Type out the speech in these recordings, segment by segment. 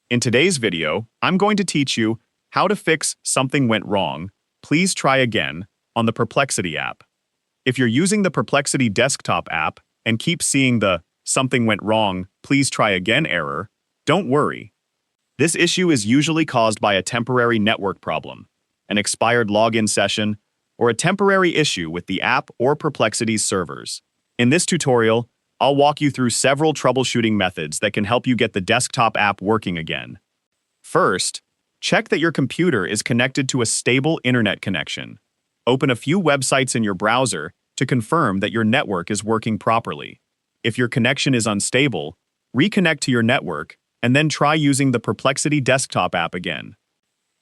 In today's video, I'm going to teach you how to fix something went wrong, please try again, on the Perplexity app. If you're using the Perplexity desktop app and keep seeing the something went wrong, please try again error, don't worry. This issue is usually caused by a temporary network problem, an expired login session, or a temporary issue with the app or Perplexity's servers. In this tutorial, I'll walk you through several troubleshooting methods that can help you get the desktop app working again. First, check that your computer is connected to a stable internet connection. Open a few websites in your browser to confirm that your network is working properly. If your connection is unstable, reconnect to your network and then try using the Perplexity desktop app again.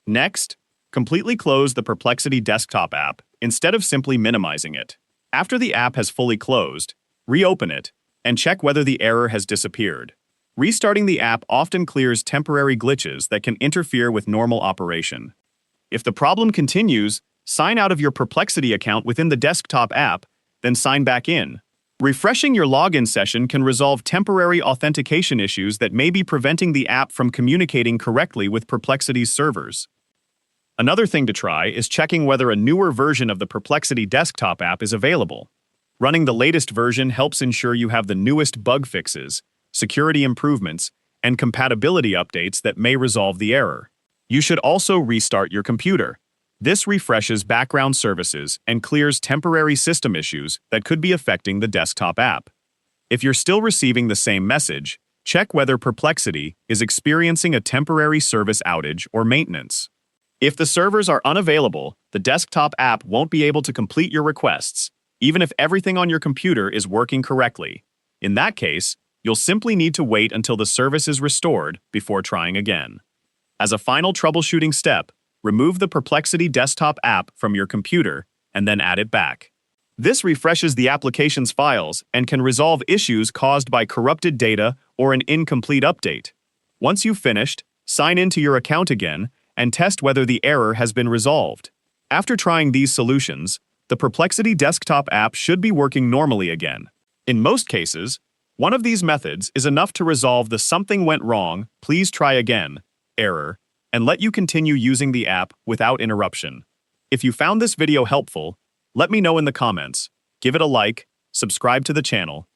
Next, completely close the Perplexity desktop app instead of simply minimizing it. After the app has fully closed, reopen it and check whether the error has disappeared. Restarting the app often clears temporary glitches that can interfere with normal operation. If the problem continues, sign out of your Perplexity account within the desktop app, then sign back in. Refreshing your login session can resolve temporary authentication issues that may be preventing the app from communicating correctly with Perplexity's servers. Another thing to try is checking whether a newer version of the Perplexity desktop app is available. Running the latest version helps ensure you have the newest bug fixes, security improvements, and compatibility updates that may resolve the error. You should also restart your computer. This refreshes background services and clears temporary system issues that could be affecting the desktop app. If you're still receiving the same message, check whether Perplexity is experiencing a temporary service outage or maintenance. If the servers are unavailable, the desktop app won't be able to complete your requests, even if everything on your computer is working correctly. In that case, you'll simply need to wait until the service is restored before trying again. As a final troubleshooting step, remove the Perplexity desktop app from your computer and then add it back. This refreshes the application's files and can resolve issues caused by corrupted data or an incomplete update. Once you've finished, sign into your account again and test whether the error has been resolved. After trying these solutions, the Perplexity desktop app should be working normally again. In most cases, one of these methods is enough to resolve the something went wrong, please try again error, and let you continue using the app without interruption. If you found this video helpful, let me know in the comments, give it a like, subscribe to the channel,